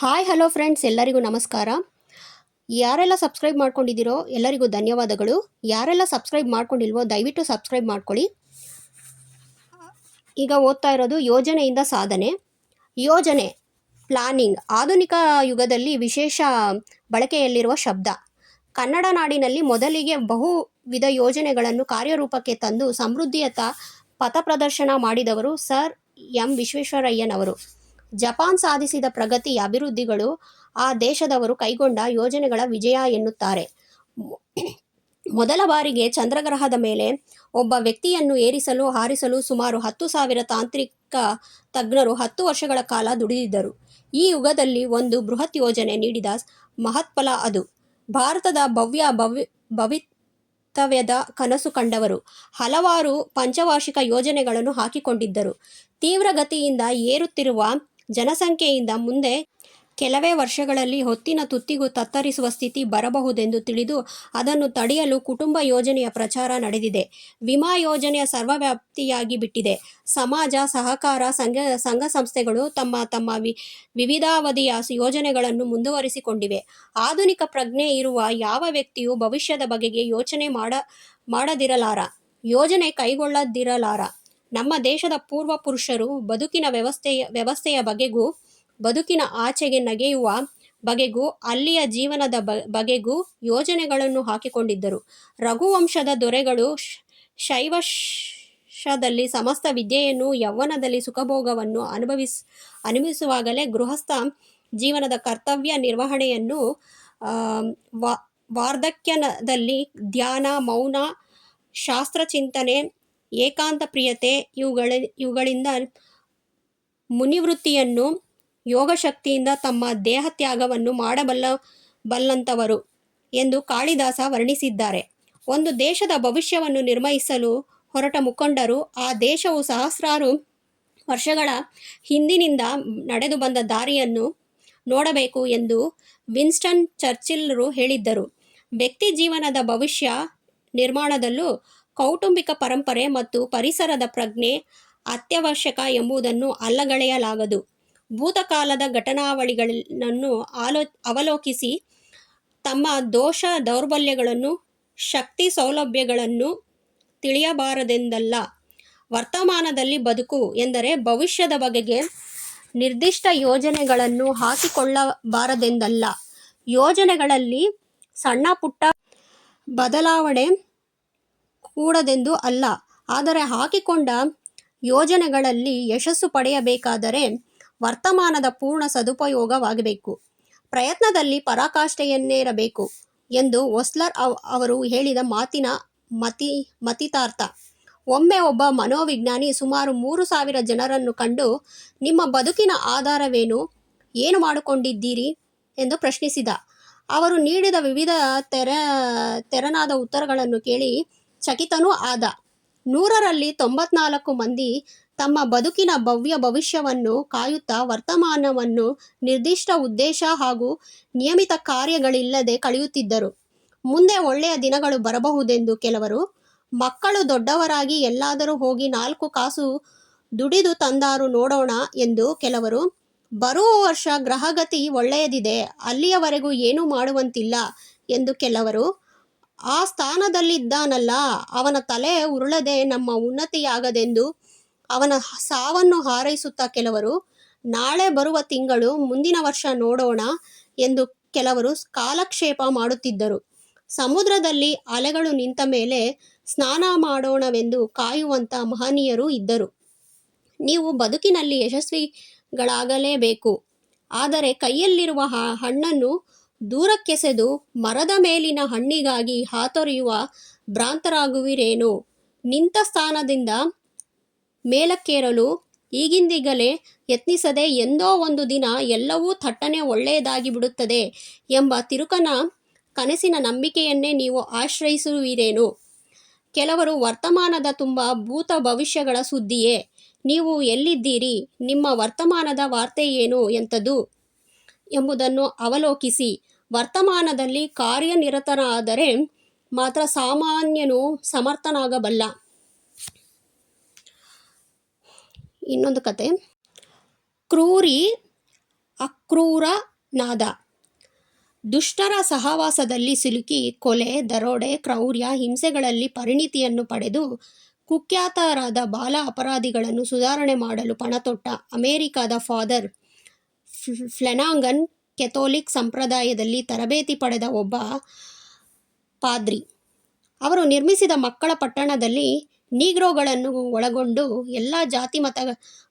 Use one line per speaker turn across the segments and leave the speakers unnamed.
Hi hello friends, ಎಲ್ಲರಿಗೂ ನಮಸ್ಕಾರ. ಯಾರೆಲ್ಲ ಸಬ್ಸ್ಕ್ರೈಬ್ ಮಾಡ್ಕೊಂಡಿದ್ದೀರೋ ಎಲ್ಲರಿಗೂ ಧನ್ಯವಾದಗಳು. ಯಾರೆಲ್ಲ ಸಬ್ಸ್ಕ್ರೈಬ್ ಮಾಡ್ಕೊಂಡಿಲ್ವೋ ದಯವಿಟ್ಟು ಸಬ್ಸ್ಕ್ರೈಬ್ ಮಾಡ್ಕೊಳ್ಳಿ. ಈಗ ಓದ್ತಾ ಇರೋದು ಯೋಜನೆಯಿಂದ ಸಾಧನೆ. ಯೋಜನೆ, ಪ್ಲಾನಿಂಗ್ ಆಧುನಿಕ ಯುಗದಲ್ಲಿ ವಿಶೇಷ ಬಳಕೆಯಲ್ಲಿರುವ ಶಬ್ದ. ಕನ್ನಡ ನಾಡಿನಲ್ಲಿ ಮೊದಲಿಗೆ ಬಹುವಿಧ ಯೋಜನೆಗಳನ್ನು ಕಾರ್ಯರೂಪಕ್ಕೆ ತಂದು ಸಮೃದ್ಧಿಯತ್ತ ಪಥಪ್ರದರ್ಶನ ಮಾಡಿದವರು ಸರ್ ಎಂ ವಿಶ್ವೇಶ್ವರಯ್ಯನವರು. ಜಪಾನ್ ಸಾಧಿಸಿದ ಪ್ರಗತಿ ಅಭಿವೃದ್ಧಿಗಳು ಆ ದೇಶದವರು ಕೈಗೊಂಡ ಯೋಜನೆಗಳ ವಿಜಯ ಎನ್ನುತ್ತಾರೆ. ಮೊದಲ ಬಾರಿಗೆ ಚಂದ್ರಗ್ರಹದ ಮೇಲೆ ಒಬ್ಬ ವ್ಯಕ್ತಿಯನ್ನು ಏರಿಸಲು ಹಾರಿಸಲು ಸುಮಾರು 10,000 ತಾಂತ್ರಿಕ ತಜ್ಞರು 10 ವರ್ಷಗಳ ಕಾಲ ದುಡಿದಿದ್ದರು. ಈ ಯುಗದಲ್ಲಿ ಒಂದು ಬೃಹತ್ ಯೋಜನೆ ನೀಡಿದ ಮಹತ್ಫಲ ಅದು. ಭಾರತದ ಭವಿತವ್ಯದ ಕನಸು ಕಂಡವರು ಹಲವಾರು ಪಂಚವಾರ್ಷಿಕ ಯೋಜನೆಗಳನ್ನು ಹಾಕಿಕೊಂಡಿದ್ದರು. ತೀವ್ರಗತಿಯಿಂದ ಏರುತ್ತಿರುವ ಜನಸಂಖ್ಯೆಯಿಂದ ಮುಂದೆ ಕೆಲವೇ ವರ್ಷಗಳಲ್ಲಿ ಹೊತ್ತಿನ ತುತ್ತಿಗೂ ತತ್ತರಿಸುವ ಸ್ಥಿತಿ ಬರಬಹುದೆಂದು ತಿಳಿದು ಅದನ್ನು ತಡೆಯಲು ಕುಟುಂಬ ಯೋಜನೆಯ ಪ್ರಚಾರ ನಡೆದಿದೆ. ವಿಮಾ ಯೋಜನೆಯ ಸರ್ವವ್ಯಾಪಿಯಾಗಿ ಬಿಟ್ಟಿದೆ. ಸಮಾಜ, ಸಹಕಾರ, ಸಂಘ ಸಂಸ್ಥೆಗಳು ತಮ್ಮ ವಿವಿಧಾವಧಿಯ ಯೋಜನೆಗಳನ್ನು ಮುಂದುವರಿಸಿಕೊಂಡಿವೆ. ಆಧುನಿಕ ಪ್ರಜ್ಞೆ ಇರುವ ಯಾವ ವ್ಯಕ್ತಿಯೂ ಭವಿಷ್ಯದ ಬಗೆಗೆ ಯೋಚನೆ ಮಾಡದಿರಲಾರ, ಯೋಜನೆ ಕೈಗೊಳ್ಳದಿರಲಾರ. ನಮ್ಮ ದೇಶದ ಪೂರ್ವ ಪುರುಷರು ಬದುಕಿನ ವ್ಯವಸ್ಥೆಯ ಬಗೆಗೂ ಬದುಕಿನ ಆಚೆಗೆ ನಗೆಯುವ ಬಗೆಗೂ ಅಲ್ಲಿಯ ಜೀವನದ ಬಗೆಗೂ ಯೋಜನೆಗಳನ್ನು ಹಾಕಿಕೊಂಡಿದ್ದರು. ರಘುವಂಶದ ದೊರೆಗಳು ಶೈವಶದಲ್ಲಿ ಸಮಸ್ತ ವಿದ್ಯೆಯನ್ನು, ಯೌವನದಲ್ಲಿ ಸುಖಭೋಗವನ್ನು ಅನುಭವಿಸುವಾಗಲೇ ಗೃಹಸ್ಥ ಜೀವನದ ಕರ್ತವ್ಯ ನಿರ್ವಹಣೆಯನ್ನು, ವಾರ್ಧಕ್ಯದಲ್ಲಿ ಧ್ಯಾನ, ಮೌನ, ಶಾಸ್ತ್ರಚಿಂತನೆ, ಏಕಾಂತ ಪ್ರಿಯತೆ ಇವುಗಳಿಂದ ಮುನಿವೃತ್ತಿಯನ್ನು, ಯೋಗಶಕ್ತಿಯಿಂದ ತಮ್ಮ ದೇಹತ್ಯಾಗವನ್ನು ಮಾಡಬಲ್ಲಂಥವರು ಎಂದು ಕಾಳಿದಾಸ ವರ್ಣಿಸಿದ್ದಾರೆ. ಒಂದು ದೇಶದ ಭವಿಷ್ಯವನ್ನು ನಿರ್ಣಯಿಸಲು ಹೊರಟ ಮುಖಂಡರು ಆ ದೇಶವು ಸಹಸ್ರಾರು ವರ್ಷಗಳ ಹಿಂದಿನಿಂದ ನಡೆದು ಬಂದ ದಾರಿಯನ್ನು ನೋಡಬೇಕು ಎಂದು ವಿನ್ಸ್ಟನ್ ಚರ್ಚಿಲ್ರು ಹೇಳಿದ್ದರು. ವ್ಯಕ್ತಿ ಜೀವನದ ಭವಿಷ್ಯ ನಿರ್ಮಾಣದಲ್ಲೂ ಕೌಟುಂಬಿಕ ಪರಂಪರೆ ಮತ್ತು ಪರಿಸರದ ಪ್ರಜ್ಞೆ ಅತ್ಯವಶ್ಯಕ ಎಂಬುದನ್ನು ಅಲ್ಲಗಳೆಯಲಾಗದು. ಭೂತಕಾಲದ ಘಟನಾವಳಿಗಳನ್ನು ಅವಲೋಕಿಸಿ ತಮ್ಮ ದೋಷ ದೌರ್ಬಲ್ಯಗಳನ್ನು, ಶಕ್ತಿ ಸೌಲಭ್ಯಗಳನ್ನು ತಿಳಿಯಬಾರದೆಂದಲ್ಲ. ವರ್ತಮಾನದಲ್ಲಿ ಬದುಕು ಎಂದರೆ ಭವಿಷ್ಯದ ಬಗೆಗೆ ನಿರ್ದಿಷ್ಟ ಯೋಜನೆಗಳನ್ನು ಹಾಕಿಕೊಳ್ಳಬಾರದೆಂದಲ್ಲ. ಯೋಜನೆಗಳಲ್ಲಿ ಸಣ್ಣ ಪುಟ್ಟ ಬದಲಾವಣೆ ಕೂಡದೆಂದು ಅಲ್ಲ. ಆದರೆ ಹಾಕಿಕೊಂಡ ಯೋಜನೆಗಳಲ್ಲಿ ಯಶಸ್ಸು ಪಡೆಯಬೇಕಾದರೆ ವರ್ತಮಾನದ ಪೂರ್ಣ ಸದುಪಯೋಗವಾಗಬೇಕು. ಪ್ರಯತ್ನದಲ್ಲಿ ಪರಾಕಾಷ್ಠೆಯನ್ನೇರಬೇಕು ಎಂದು ಒಸ್ಲರ್ ಅವರು ಹೇಳಿದ ಮಾತಿನ ಮತಿತಾರ್ಥ. ಒಮ್ಮೆ ಒಬ್ಬ ಮನೋವಿಜ್ಞಾನಿ ಸುಮಾರು 3,000 ಜನರನ್ನು ಕಂಡು, ನಿಮ್ಮ ಬದುಕಿನ ಆಧಾರವೇನು, ಏನು ಮಾಡಿಕೊಂಡಿದ್ದೀರಿ ಎಂದು ಪ್ರಶ್ನಿಸಿದ. ಅವರು ನೀಡಿದ ವಿವಿಧ ತೆರನಾದ ಉತ್ತರಗಳನ್ನು ಕೇಳಿ ಚಕಿತನೂ ಆದ. 100ರಲ್ಲಿ 94 ಮಂದಿ ತಮ್ಮ ಬದುಕಿನ ಭವ್ಯ ಭವಿಷ್ಯವನ್ನು ಕಾಯುತ್ತಾ ವರ್ತಮಾನವನ್ನು ನಿರ್ದಿಷ್ಟ ಉದ್ದೇಶ ಹಾಗೂ ನಿಯಮಿತ ಕಾರ್ಯಗಳಿಲ್ಲದೆ ಕಳೆಯುತ್ತಿದ್ದರು. ಮುಂದೆ ಒಳ್ಳೆಯ ದಿನಗಳು ಬರಬಹುದೆಂದು ಕೆಲವರು, ಮಕ್ಕಳು ದೊಡ್ಡವರಾಗಿ ಎಲ್ಲಾದರೂ ಹೋಗಿ 4 ಕಾಸು ದುಡಿದು ತಂದಾರು ನೋಡೋಣ ಎಂದು ಕೆಲವರು, ಬರುವ ವರ್ಷ ಗ್ರಹಗತಿ ಒಳ್ಳೆಯದಿದೆ, ಅಲ್ಲಿಯವರೆಗೂ ಏನೂ ಮಾಡುವಂತಿಲ್ಲ ಎಂದು ಕೆಲವರು, ಆ ಸ್ಥಾನದಲ್ಲಿದ್ದಾನಲ್ಲ ಅವನ ತಲೆ ಉರುಳದೆ ನಮ್ಮ ಉನ್ನತಿಯಾಗದೆಂದು ಅವನ ಸಾವನ್ನು ಹಾರೈಸುತ್ತಾ ಕೆಲವರು, ನಾಳೆ ಬರುವ ತಿಂಗಳು, ಮುಂದಿನ ವರ್ಷ ನೋಡೋಣ ಎಂದು ಕೆಲವರು ಕಾಲಕ್ಷೇಪ ಮಾಡುತ್ತಿದ್ದರು. ಸಮುದ್ರದಲ್ಲಿ ಅಲೆಗಳು ನಿಂತ ಮೇಲೆ ಸ್ನಾನ ಮಾಡೋಣವೆಂದು ಕಾಯುವಂಥ ಮಹನೀಯರೂ ಇದ್ದರು. ನೀವು ಬದುಕಿನಲ್ಲಿ ಯಶಸ್ವಿಗಳಾಗಲೇಬೇಕು. ಆದರೆ ಕೈಯಲ್ಲಿರುವ ಹಣ್ಣನ್ನು ದೂರಕ್ಕೆಸೆದು ಮರದ ಮೇಲಿನ ಹಣ್ಣಿಗಾಗಿ ಹಾತೊರೆಯುವ ಭ್ರಾಂತರಾಗುವಿರೇನೋ? ನಿಂತ ಸ್ಥಾನದಿಂದ ಮೇಲಕ್ಕೇರಲು ಈಗಿಂದೀಗಲೇ ಯತ್ನಿಸದೆ ಎಂದೋ ಒಂದು ದಿನ ಎಲ್ಲವೂ ಥಟ್ಟನೆ ಒಳ್ಳೆಯದಾಗಿ ಬಿಡುತ್ತದೆ ಎಂಬ ತಿರುಕನ ಕನಸಿನ ನಂಬಿಕೆಯನ್ನೇ ನೀವು ಆಶ್ರಯಿಸುವಿರೇನೋ? ಕೆಲವರು ವರ್ತಮಾನದ ತುಂಬ ಭೂತ ಭವಿಷ್ಯಗಳ ಸುದ್ದಿಯೇ. ನೀವು ಎಲ್ಲಿದ್ದೀರಿ, ನಿಮ್ಮ ವರ್ತಮಾನದ ವಾರ್ತೆ ಏನು, ಎಂಥದ್ದು ಎಂಬುದನ್ನು ಅವಲೋಕಿಸಿ. ವರ್ತಮಾನದಲ್ಲಿ ಕಾರ್ಯನಿರತನಾದರೆ ಮಾತ್ರ ಸಾಮಾನ್ಯನು ಸಮರ್ಥನಾಗಬಲ್ಲ. ಇನ್ನೊಂದು ಕತೆ. ಕ್ರೂರಿ ಅಕ್ರೂರ ನಾದ. ದುಷ್ಟರ ಸಹವಾಸದಲ್ಲಿ ಸಿಲುಕಿ ಕೊಲೆ, ದರೋಡೆ, ಕ್ರೌರ್ಯ, ಹಿಂಸೆಗಳಲ್ಲಿ ಪರಿಣಿತಿಯನ್ನು ಪಡೆದು ಕುಖ್ಯಾತರಾದ ಬಾಲ ಅಪರಾಧಿಗಳನ್ನು ಸುಧಾರಣೆ ಮಾಡಲು ಪಣತೊಟ್ಟ ಅಮೆರಿಕದ ಫಾದರ್ ಫ್ಲೆನಾಗನ್ ಕೆಥೋಲಿಕ್ ಸಂಪ್ರದಾಯದಲ್ಲಿ ತರಬೇತಿ ಪಡೆದ ಒಬ್ಬ ಪಾದ್ರಿ. ಅವರು ನಿರ್ಮಿಸಿದ ಮಕ್ಕಳ ಪಟ್ಟಣದಲ್ಲಿ ನೀಗ್ರೋಗಳನ್ನು ಒಳಗೊಂಡು ಎಲ್ಲ ಜಾತಿ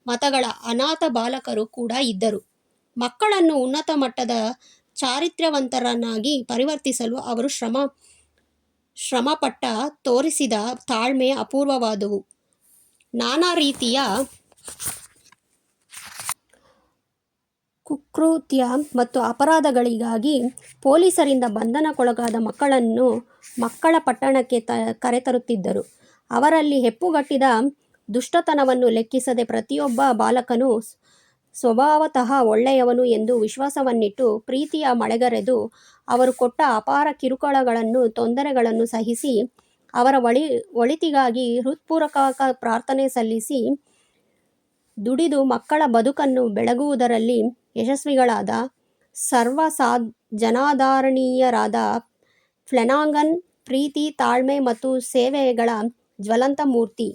ಮತಗಳ ಅನಾಥ ಬಾಲಕರು ಕೂಡ ಇದ್ದರು. ಮಕ್ಕಳನ್ನು ಉನ್ನತ ಮಟ್ಟದ ಚಾರಿತ್ರ್ಯವಂತರನ್ನಾಗಿ ಪರಿವರ್ತಿಸಲು ಅವರು ಶ್ರಮಪಟ್ಟ ತೋರಿಸಿದ ತಾಳ್ಮೆ ಅಪೂರ್ವವಾದುವು. ನಾನಾ ರೀತಿಯ ಕುಕೃತ್ಯ ಮತ್ತು ಅಪರಾಧಗಳಿಗಾಗಿ ಪೊಲೀಸರಿಂದ ಬಂಧನಕ್ಕೊಳಗಾದ ಮಕ್ಕಳನ್ನು ಮಕ್ಕಳ ಪಟ್ಟಣಕ್ಕೆ ಕರೆತರುತ್ತಿದ್ದರು. ಅವರಲ್ಲಿ ಹೆಪ್ಪುಗಟ್ಟಿದ ದುಷ್ಟತನವನ್ನು ಲೆಕ್ಕಿಸದೆ ಪ್ರತಿಯೊಬ್ಬ ಬಾಲಕನು ಸ್ವಭಾವತಃ ಒಳ್ಳೆಯವನು ಎಂದು ವಿಶ್ವಾಸವನ್ನಿಟ್ಟು ಪ್ರೀತಿಯ ಮಳೆಗರೆದು ಅವರು ಕೊಟ್ಟ ಅಪಾರ ಕಿರುಕುಳಗಳನ್ನು, ತೊಂದರೆಗಳನ್ನು ಸಹಿಸಿ ಅವರ ಒಳಿತಿಗಾಗಿ ಹೃತ್ಪೂರ್ವಕ ಪ್ರಾರ್ಥನೆ ಸಲ್ಲಿಸಿ ದುಡಿದು ಮಕ್ಕಳ ಬದುಕನ್ನು ಬೆಳಗುವುದರಲ್ಲಿ ಯಶಸ್ವಿಗಳಾದ ಜನಾದರಣೀಯರಾದ ಫ್ಲೆನಾಗನ್ ಪ್ರೀತಿ, ತಾಳ್ಮೆ ಮತ್ತು ಸೇವೆಗಳ ಜ್ವಲಂತ ಮೂರ್ತಿ.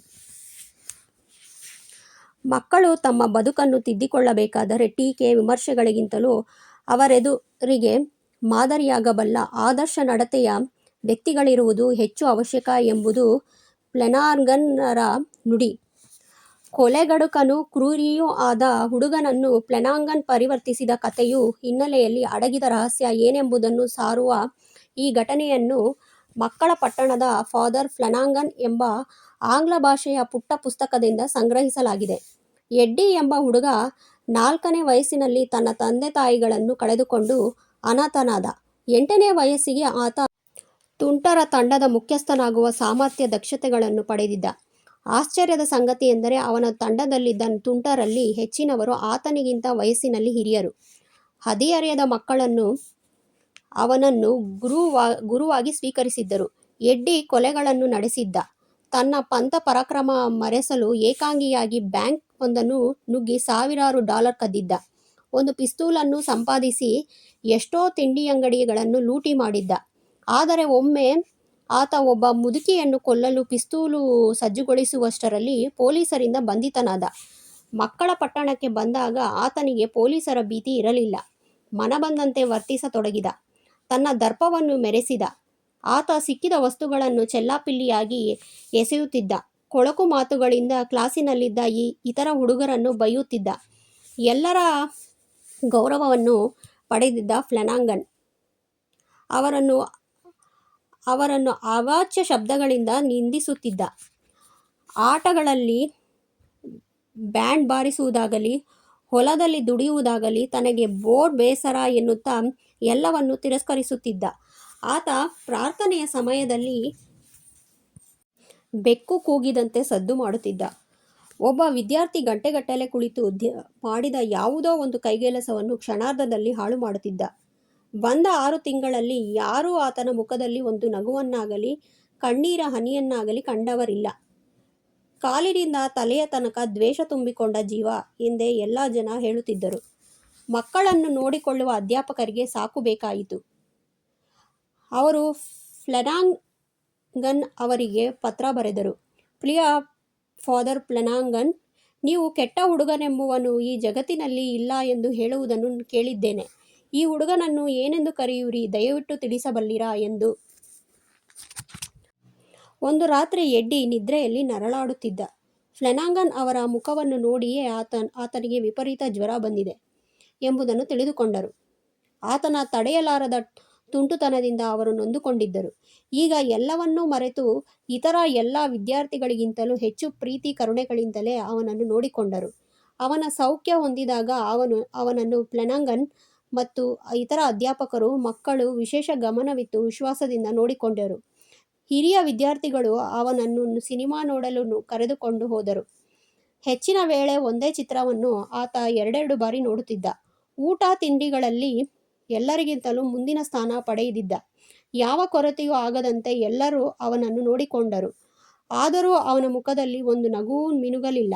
ಮಕ್ಕಳು ತಮ್ಮ ಬದುಕನ್ನು ತಿದ್ದಿಕೊಳ್ಳಬೇಕಾದರೆ ಟೀಕೆ, ವಿಮರ್ಶೆಗಳಿಗಿಂತಲೂ ಅವರೆದುರಿಗೆ ಮಾದರಿಯಾಗಬಲ್ಲ ಆದರ್ಶ ನಡತೆಯ ವ್ಯಕ್ತಿಗಳಿರುವುದು ಹೆಚ್ಚು ಅವಶ್ಯಕ ಎಂಬುದು ಫ್ಲೆನಾಗನ್ನರ ನುಡಿ. ಕೊಲೆಗಡುಕನೂ ಕ್ರೂರಿಯೂ ಆದ ಹುಡುಗನನ್ನು ಫ್ಲೆನಾಗನ್ ಪರಿವರ್ತಿಸಿದ ಕಥೆಯ ಹಿನ್ನೆಲೆಯಲ್ಲಿ ಅಡಗಿದ ರಹಸ್ಯ ಏನೆಂಬುದನ್ನು ಸಾರುವ ಈ ಘಟನೆಯನ್ನು ಮಕ್ಕಳ ಪಟ್ಟಣದ ಫಾದರ್ ಫ್ಲೆನಾಗನ್ ಎಂಬ ಆಂಗ್ಲ ಭಾಷೆಯ ಪುಟ್ಟ ಪುಸ್ತಕದಿಂದ ಸಂಗ್ರಹಿಸಲಾಗಿದೆ. ಎಡ್ಡಿ ಎಂಬ ಹುಡುಗ 4ನೇ ವಯಸ್ಸಿನಲ್ಲಿ ತನ್ನ ತಂದೆ ತಾಯಿಗಳನ್ನು ಕಳೆದುಕೊಂಡು ಅನಾಥನಾದ. 8ನೇ ವಯಸ್ಸಿಗೆ ಆತ ತುಂಟರ ತಂಡದ ಮುಖ್ಯಸ್ಥನಾಗುವ ಸಾಮರ್ಥ್ಯ, ದಕ್ಷತೆಗಳನ್ನು ಪಡೆದಿದ್ದ. ಆಶ್ಚರ್ಯದ ಸಂಗತಿಯೆಂದರೆ ಅವನ ತಂಡದಲ್ಲಿದ್ದ ತುಂಟರಲ್ಲಿ ಹೆಚ್ಚಿನವರು ಆತನಿಗಿಂತ ವಯಸ್ಸಿನಲ್ಲಿ ಹಿರಿಯರು. ಹದಿಹರೆಯದ ಮಕ್ಕಳನ್ನು ಅವನನ್ನು ಗುರುವಾಗಿ ಸ್ವೀಕರಿಸಿದ್ದರು. ಎಡ್ಡಿ ಕೊಲೆಗಳನ್ನು ನಡೆಸಿದ್ದ. ತನ್ನ ಪಂಥ ಪರಾಕ್ರಮ ಮರೆಸಲು ಏಕಾಂಗಿಯಾಗಿ ಬ್ಯಾಂಕ್ ಒಂದನ್ನು ನುಗ್ಗಿ ಸಾವಿರಾರು ಡಾಲರ್ ಕದ್ದಿದ್ದ. ಒಂದು ಪಿಸ್ತೂಲನ್ನು ಸಂಪಾದಿಸಿ ಎಷ್ಟೋ ತಿಂಡಿಯಂಗಡಿಗಳನ್ನು ಲೂಟಿ ಮಾಡಿದ್ದ. ಆದರೆ ಒಮ್ಮೆ ಆತ ಒಬ್ಬ ಮುದುಕಿಯನ್ನು ಕೊಲ್ಲಲು ಪಿಸ್ತೂಲು ಸಜ್ಜುಗೊಳಿಸುವಷ್ಟರಲ್ಲಿ ಪೊಲೀಸರಿಂದ ಬಂಧಿತನಾದ. ಮಕ್ಕಳ ಪಟ್ಟಣಕ್ಕೆ ಬಂದಾಗ ಆತನಿಗೆ ಪೊಲೀಸರ ಭೀತಿ ಇರಲಿಲ್ಲ. ಮನಬಂದಂತೆ ವರ್ತಿಸತೊಡಗಿದ. ತನ್ನ ದರ್ಪವನ್ನು ಮೆರೆಸಿದ. ಆತ ಸಿಕ್ಕಿದ ವಸ್ತುಗಳನ್ನು ಚೆಲ್ಲಾಪಿಲ್ಲಿಯಾಗಿ ಎಸೆಯುತ್ತಿದ್ದ. ಕೊಳಕು ಮಾತುಗಳಿಂದ ಕ್ಲಾಸಿನಲ್ಲಿದ್ದ ಇತರ ಹುಡುಗರನ್ನು ಬೈಯುತ್ತಿದ್ದ. ಎಲ್ಲರ ಗೌರವವನ್ನು ಪಡೆದಿದ್ದ ಫ್ಲೆನಾಗನ್ ಅವರನ್ನು ಅವಾಚ್ಯ ಶಬ್ದಗಳಿಂದ ನಿಂದಿಸುತ್ತಿದ್ದ. ಆಟಗಳಲ್ಲಿ ಬ್ಯಾಂಡ್ ಬಾರಿಸುವುದಾಗಲಿ, ಹೊಲದಲ್ಲಿ ದುಡಿಯುವುದಾಗಲಿ ತನಗೆ ಬೋರ್ ಬೇಸರ ಎನ್ನುತ್ತಾ ಎಲ್ಲವನ್ನೂ ತಿರಸ್ಕರಿಸುತ್ತಿದ್ದ. ಆತ ಪ್ರಾರ್ಥನೆಯ ಸಮಯದಲ್ಲಿ ಬೆಕ್ಕು ಕೂಗಿದಂತೆ ಸದ್ದು ಮಾಡುತ್ತಿದ್ದ. ಒಬ್ಬ ವಿದ್ಯಾರ್ಥಿ ಗಂಟೆಗಟ್ಟಲೆ ಕುಳಿತು ಮಾಡಿದ ಯಾವುದೋ ಒಂದು ಕೈಗೆಲಸವನ್ನು ಕ್ಷಣಾರ್ಧದಲ್ಲಿ ಹಾಳು ಮಾಡುತ್ತಿದ್ದ. ಬಂದ 6 ತಿಂಗಳಲ್ಲಿ ಯಾರೂ ಆತನ ಮುಖದಲ್ಲಿ ಒಂದು ನಗುವನ್ನಾಗಲಿ ಕಣ್ಣೀರ ಹನಿಯನ್ನಾಗಲಿ ಕಂಡವರಿಲ್ಲ. ಕಾಲಿನಿಂದ ತಲೆಯ ತನಕ ದ್ವೇಷ ತುಂಬಿಕೊಂಡ ಜೀವ ಎಂದೇ ಎಲ್ಲ ಜನ ಹೇಳುತ್ತಿದ್ದರು. ಮಕ್ಕಳನ್ನು ನೋಡಿಕೊಳ್ಳುವ ಅಧ್ಯಾಪಕರಿಗೆ ಸಾಕು ಬೇಕಾಯಿತು. ಅವರು ಫ್ಲೆನಾಗನ್ ಅವರಿಗೆ ಪತ್ರ ಬರೆದರು. ಪ್ರಿಯ ಫಾದರ್ ಫ್ಲೆನಾಗನ್, ನೀವು ಕೆಟ್ಟ ಹುಡುಗನೆಂಬುವನು ಈ ಜಗತ್ತಿನಲ್ಲಿ ಇಲ್ಲ ಎಂದು ಹೇಳುವುದನ್ನು ಕೇಳಿದ್ದೇನೆ. ಈ ಹುಡುಗನನ್ನು ಏನೆಂದು ಕರೆಯುವಿರಿ, ದಯವಿಟ್ಟು ತಿಳಿಸಬಲ್ಲಿರಾ ಎಂದು. ಒಂದು ರಾತ್ರಿ ಎಡ್ಡಿ ನಿದ್ರೆಯಲ್ಲಿ ನರಳಾಡುತ್ತಿದ್ದ. ಫ್ಲೆನಾಗನ್ ಅವರ ಮುಖವನ್ನು ನೋಡಿಯೇ ಆತನಿಗೆ ವಿಪರೀತ ಜ್ವರ ಬಂದಿದೆ ಎಂಬುದನ್ನು ತಿಳಿದುಕೊಂಡರು. ಆತನ ತಡೆಯಲಾರದ ತುಂಟುತನದಿಂದ ಅವರು ನೊಂದುಕೊಂಡಿದ್ದರು. ಈಗ ಎಲ್ಲವನ್ನೂ ಮರೆತು ಇತರ ಎಲ್ಲ ವಿದ್ಯಾರ್ಥಿಗಳಿಗಿಂತಲೂ ಹೆಚ್ಚು ಪ್ರೀತಿ ಕರುಣೆಗಳಿಂದಲೇ ಅವನನ್ನು ನೋಡಿಕೊಂಡರು. ಅವನ ಸೌಖ್ಯ ಹೊಂದಿದಾಗ ಅವನನ್ನು ಫ್ಲೆನಾಗನ್ ಮತ್ತು ಇತರ ಅಧ್ಯಾಪಕರು, ಮಕ್ಕಳು ವಿಶೇಷ ಗಮನವಿತ್ತು ವಿಶ್ವಾಸದಿಂದ ನೋಡಿಕೊಂಡರು. ಹಿರಿಯ ವಿದ್ಯಾರ್ಥಿಗಳು ಅವನನ್ನು ಸಿನಿಮಾ ನೋಡಲು ಕರೆದುಕೊಂಡು ಹೋದರು. ಹೆಚ್ಚಿನ ವೇಳೆ ಒಂದೇ ಚಿತ್ರವನ್ನು ಆತ 2 ಬಾರಿ ನೋಡುತ್ತಿದ್ದ. ಊಟ ತಿಂಡಿಗಳಲ್ಲಿ ಎಲ್ಲರಿಗಿಂತಲೂ ಮುಂದಿನ ಸ್ಥಾನ ಪಡೆದಿದ್ದ. ಯಾವ ಕೊರತೆಯೂ ಆಗದಂತೆ ಎಲ್ಲರೂ ಅವನನ್ನು ನೋಡಿಕೊಂಡರು. ಆದರೂ ಅವನ ಮುಖದಲ್ಲಿ ಒಂದು ನಗುವೂ ಮಿನುಗಲಿಲ್ಲ.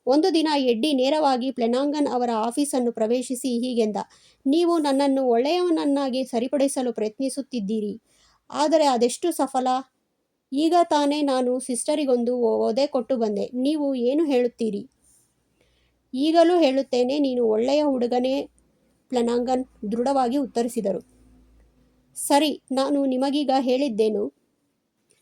ಒಂದು ದಿನ ಎಡ್ಡಿ ನೇರವಾಗಿ ಫ್ಲೆನಾಂಗನ್ ಅವರ ಆಫೀಸನ್ನು ಪ್ರವೇಶಿಸಿ ಹೀಗೆಂದ, ನೀವು ನನ್ನನ್ನು ಒಳ್ಳೆಯವನನ್ನಾಗಿ ಸರಿಪಡಿಸಲು ಪ್ರಯತ್ನಿಸುತ್ತಿದ್ದೀರಿ, ಆದರೆ ಅದೆಷ್ಟು ಸಫಲ? ಈಗ ತಾನೇ ನಾನು ಸಿಸ್ಟರಿಗೊಂದು ಒದೆ ಕೊಟ್ಟು ಬಂದೆ. ನೀವು ಏನು ಹೇಳುತ್ತೀರಿ? ಈಗಲೂ ಹೇಳುತ್ತೇನೆ, ನೀನು ಒಳ್ಳೆಯ ಹುಡುಗನೇ, ಫ್ಲೆನಾಂಗನ್ ದೃಢವಾಗಿ ಉತ್ತರಿಸಿದರು. ಸರಿ, ನಾನು ನಿಮಗೀಗ ಹೇಳಿದ್ದೇನು?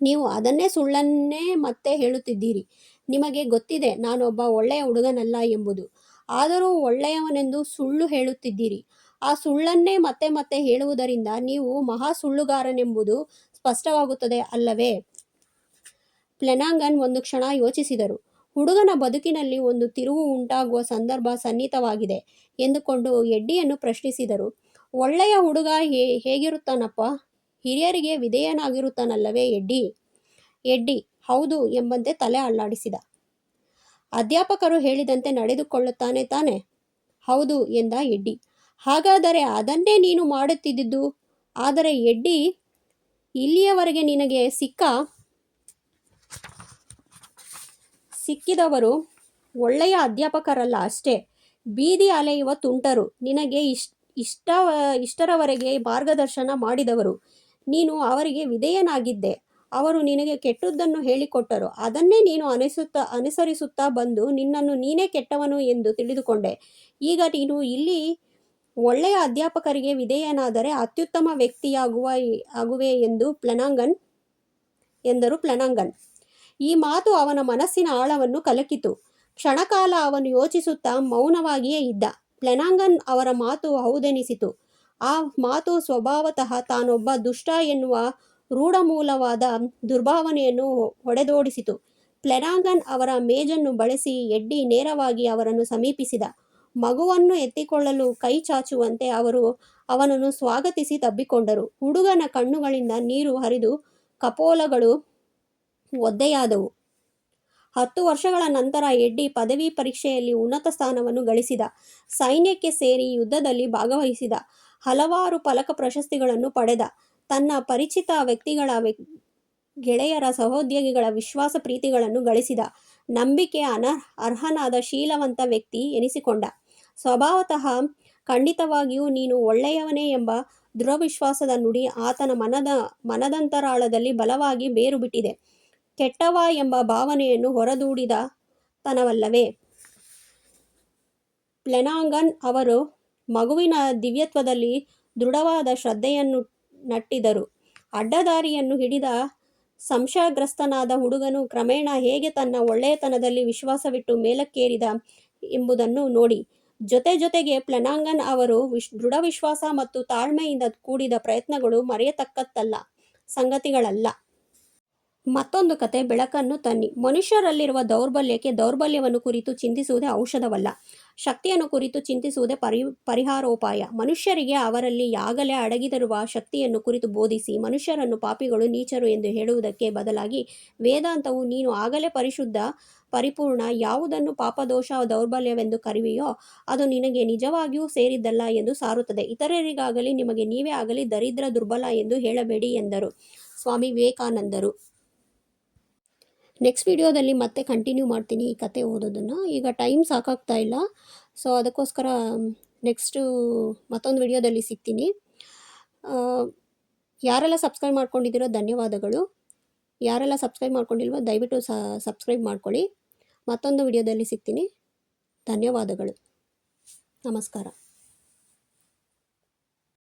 ನೀವು ಅದನ್ನೇ ಸುಳ್ಳನ್ನೇ ಮತ್ತೆ ಹೇಳುತ್ತಿದ್ದೀರಿ. ನಿಮಗೆ ಗೊತ್ತಿದೆ ನಾನೊಬ್ಬ ಒಳ್ಳೆಯ ಹುಡುಗನಲ್ಲ ಎಂಬುದು. ಆದರೂ ಒಳ್ಳೆಯವನೆಂದು ಸುಳ್ಳು ಹೇಳುತ್ತಿದ್ದೀರಿ. ಆ ಸುಳ್ಳನ್ನೇ ಮತ್ತೆ ಮತ್ತೆ ಹೇಳುವುದರಿಂದ ನೀವು ಮಹಾ ಸುಳ್ಳುಗಾರನೆಂಬುದು ಸ್ಪಷ್ಟವಾಗುತ್ತದೆ ಅಲ್ಲವೇ? ಫ್ಲೆನಾಂಗನ್ ಒಂದು ಕ್ಷಣ ಯೋಚಿಸಿದರು. ಹುಡುಗನ ಬದುಕಿನಲ್ಲಿ ಒಂದು ತಿರುವು ಉಂಟಾಗುವ ಸಂದರ್ಭ ಸನ್ನಿಹಿತವಾಗಿದೆ ಎಂದುಕೊಂಡು ಎಡ್ಡಿಯನ್ನು ಪ್ರಶ್ನಿಸಿದರು. ಒಳ್ಳೆಯ ಹುಡುಗ ಹೇಗಿರುತ್ತಾನಪ್ಪ? ಹಿರಿಯರಿಗೆ ವಿಧೇಯನಾಗಿರುತ್ತಾನಲ್ಲವೇ ಎಡ್ಡಿ? ಎಡ್ಡಿ ಹೌದು ಎಂಬಂತೆ ತಲೆ ಅಲ್ಲಾಡಿಸಿದ. ಅಧ್ಯಾಪಕರು ಹೇಳಿದಂತೆ ನಡೆದುಕೊಳ್ಳುತ್ತಾನೆ ತಾನೆ? ಹೌದು ಎಂದ ಎಡ್ಡಿ. ಹಾಗಾದರೆ ಅದನ್ನೇ ನೀನು ಮಾಡುತ್ತಿದ್ದುದು. ಆದರೆ ಎಡ್ಡಿ, ಇಲ್ಲಿಯವರೆಗೆ ನಿನಗೆ ಸಿಕ್ಕಿದವರು ಒಳ್ಳೆಯ ಅಧ್ಯಾಪಕರಲ್ಲ ಅಷ್ಟೇ, ಬೀದಿ ಅಲೆಯುವ ತುಂಟರು. ನಿನಗೆ ಇಷ್ಟರವರೆಗೆ ಮಾರ್ಗದರ್ಶನ ಮಾಡಿದವರು. ನೀನು ಅವರಿಗೆ ವಿಧೇಯನಾಗಿದ್ದೆ. ಅವರು ನಿನಗೆ ಕೆಟ್ಟದ್ದನ್ನು ಹೇಳಿಕೊಟ್ಟರು. ಅದನ್ನೇ ನೀನು ಅನುಸರಿಸುತ್ತಾ ಬಂದು ನಿನ್ನನ್ನು ನೀನೇ ಕೆಟ್ಟವನು ಎಂದು ತಿಳಿದುಕೊಂಡೆ. ಈಗ ನೀನು ಇಲ್ಲಿ ಒಳ್ಳೆಯ ಅಧ್ಯಾಪಕರಿಗೆ ವಿಧೇಯನಾದರೆ ಅತ್ಯುತ್ತಮ ವ್ಯಕ್ತಿಯಾಗುವೆ ಎಂದರು ಫ್ಲೆನಾಂಗನ್. ಈ ಮಾತು ಅವನ ಮನಸ್ಸಿನ ಆಳವನ್ನು ಕಲಕಿತು. ಕ್ಷಣಕಾಲ ಅವನು ಯೋಚಿಸುತ್ತಾ ಮೌನವಾಗಿಯೇ ಇದ್ದ. ಫ್ಲೆನಾಂಗನ್ ಅವರ ಮಾತು ಹೌದೆನಿಸಿತು. ಆ ಮಾತು ಸ್ವಭಾವತಃ ತಾನೊಬ್ಬ ದುಷ್ಟ ಎನ್ನುವ ರೂಢಮೂಲವಾದ ದುರ್ಭಾವನೆಯನ್ನು ಹೊಡೆದೋಡಿಸಿತು. ಫ್ಲೆನಾಂಗನ್ ಅವರ ಮೇಜನ್ನು ಬಳಸಿ ಎಡ್ಡಿ ನೇರವಾಗಿ ಅವರನ್ನು ಸಮೀಪಿಸಿದ. ಮಗುವನ್ನು ಎತ್ತಿಕೊಳ್ಳಲು ಕೈ ಚಾಚುವಂತೆ ಅವರು ಅವನನ್ನು ಸ್ವಾಗತಿಸಿ ತಬ್ಬಿಕೊಂಡರು. ಹುಡುಗನ ಕಣ್ಣುಗಳಿಂದ ನೀರು ಹರಿದು ಕಪೋಲಗಳು ಒದ್ದೆಯಾದವು. 10 ವರ್ಷಗಳ ನಂತರ ಎಡ್ಡಿ ಪದವಿ ಪರೀಕ್ಷೆಯಲ್ಲಿ ಉನ್ನತ ಸ್ಥಾನವನ್ನು ಗಳಿಸಿದ. ಸೈನ್ಯಕ್ಕೆ ಸೇರಿ ಯುದ್ಧದಲ್ಲಿ ಭಾಗವಹಿಸಿದ. ಹಲವಾರು ಫಲಕ ಪ್ರಶಸ್ತಿಗಳನ್ನು ಪಡೆದ. ತನ್ನ ಪರಿಚಿತ ವ್ಯಕ್ತಿಗಳ ಗೆಳೆಯರ ಸಹೋದ್ಯೋಗಿಗಳ ವಿಶ್ವಾಸ ಪ್ರೀತಿಗಳನ್ನು ಗಳಿಸಿದ. ನಂಬಿಕೆ ಅರ್ಹನಾದ ಶೀಲವಂತ ವ್ಯಕ್ತಿ ಎನಿಸಿಕೊಂಡ. ಸ್ವಭಾವತಃ ಖಂಡಿತವಾಗಿಯೂ ನೀನು ಒಳ್ಳೆಯವನೇ ಎಂಬ ದೃಢವಿಶ್ವಾಸದ ನುಡಿ ಆತನ ಮನದಂತರಾಳದಲ್ಲಿ ಬಲವಾಗಿ ಬೇರು ಬಿಟ್ಟಿದೆ. ಕೆಟ್ಟವ ಎಂಬ ಭಾವನೆಯನ್ನು ಹೊರದೂಡಿದ ತನವಲ್ಲವೇ? ಫ್ಲೆನಾಂಗನ್ ಅವರು ಮಗುವಿನ ದಿವ್ಯತ್ವದಲ್ಲಿ ದೃಢವಾದ ಶ್ರದ್ಧೆಯನ್ನು ನಟ್ಟಿದರು. ಅಡ್ಡದಾರಿಯನ್ನು ಹಿಡಿದ ಸಂಶಯಗ್ರಸ್ತನಾದ ಹುಡುಗನು ಕ್ರಮೇಣ ಹೇಗೆ ತನ್ನ ಒಳ್ಳೆಯತನದಲ್ಲಿ ವಿಶ್ವಾಸವಿಟ್ಟು ಮೇಲಕ್ಕೇರಿದ ಎಂಬುದನ್ನು ನೋಡಿ. ಜೊತೆಗೆ ಫ್ಲೆನಾಂಗನ್ ಅವರು ದೃಢವಿಶ್ವಾಸ ಮತ್ತು ತಾಳ್ಮೆಯಿಂದ ಕೂಡಿದ ಪ್ರಯತ್ನಗಳು ಮರೆಯತಕ್ಕಂತಲ್ಲ ಸಂಗತಿಗಳಲ್ಲ. ಮತ್ತೊಂದು ಕತೆ ಬೆಳಕನ್ನು ತನ್ನಿ. ಮನುಷ್ಯರಲ್ಲಿರುವ ದೌರ್ಬಲ್ಯಕ್ಕೆ ದೌರ್ಬಲ್ಯವನ್ನು ಕುರಿತು ಚಿಂತಿಸುವುದೇ ಔಷಧವಲ್ಲ, ಶಕ್ತಿಯನ್ನು ಕುರಿತು ಚಿಂತಿಸುವುದೇ ಪರಿಹಾರೋಪಾಯ. ಮನುಷ್ಯರಿಗೆ ಅವರಲ್ಲಿ ಆಗಲೇ ಅಡಗಿರುವ ಶಕ್ತಿಯನ್ನು ಕುರಿತು ಬೋಧಿಸಿ ಮನುಷ್ಯರನ್ನು ಪಾಪಿಗಳು, ನೀಚರು ಎಂದು ಹೇಳುವುದಕ್ಕೆ ಬದಲಾಗಿ ವೇದಾಂತವು ನೀನು ಆಗಲೇ ಪರಿಶುದ್ಧ, ಪರಿಪೂರ್ಣ, ಯಾವುದನ್ನು ಪಾಪದೋಷ, ದೌರ್ಬಲ್ಯವೆಂದು ಕರೆಯುವಿಯೋ ಅದು ನಿನಗೆ ನಿಜವಾಗಿಯೂ ಸೇರಿದ್ದಲ್ಲ ಎಂದು ಸಾರುತ್ತದೆ. ಇತರರಿಗಾಗಲಿ ನಿಮಗೆ ನೀವೇ ಆಗಲಿ ದರಿದ್ರ, ದುರ್ಬಲ ಎಂದು ಹೇಳಬೇಡಿ ಎಂದರು ಸ್ವಾಮಿ ವಿವೇಕಾನಂದರು. ನೆಕ್ಸ್ಟ್ ವಿಡಿಯೋದಲ್ಲಿ ಮತ್ತೆ ಕಂಟಿನ್ಯೂ ಮಾಡ್ತೀನಿ ಈ ಕತೆ ಓದೋದನ್ನು. ಈಗ ಟೈಮ್ ಸಾಕಾಗ್ತಾ ಇಲ್ಲ, ಸೊ ಅದಕ್ಕೋಸ್ಕರ ನೆಕ್ಸ್ಟು ಮತ್ತೊಂದು ವಿಡಿಯೋದಲ್ಲಿ ಸಿಗ್ತೀನಿ. ಯಾರೆಲ್ಲ ಸಬ್ಸ್ಕ್ರೈಬ್ ಮಾಡ್ಕೊಂಡಿದ್ದೀರೋ ಧನ್ಯವಾದಗಳು. ಯಾರೆಲ್ಲ ಸಬ್ಸ್ಕ್ರೈಬ್ ಮಾಡ್ಕೊಂಡಿಲ್ವೋ ದಯವಿಟ್ಟು ಸಬ್ಸ್ಕ್ರೈಬ್ ಮಾಡ್ಕೊಳ್ಳಿ. ಮತ್ತೊಂದು ವಿಡಿಯೋದಲ್ಲಿ ಸಿಗ್ತೀನಿ. ಧನ್ಯವಾದಗಳು. ನಮಸ್ಕಾರ.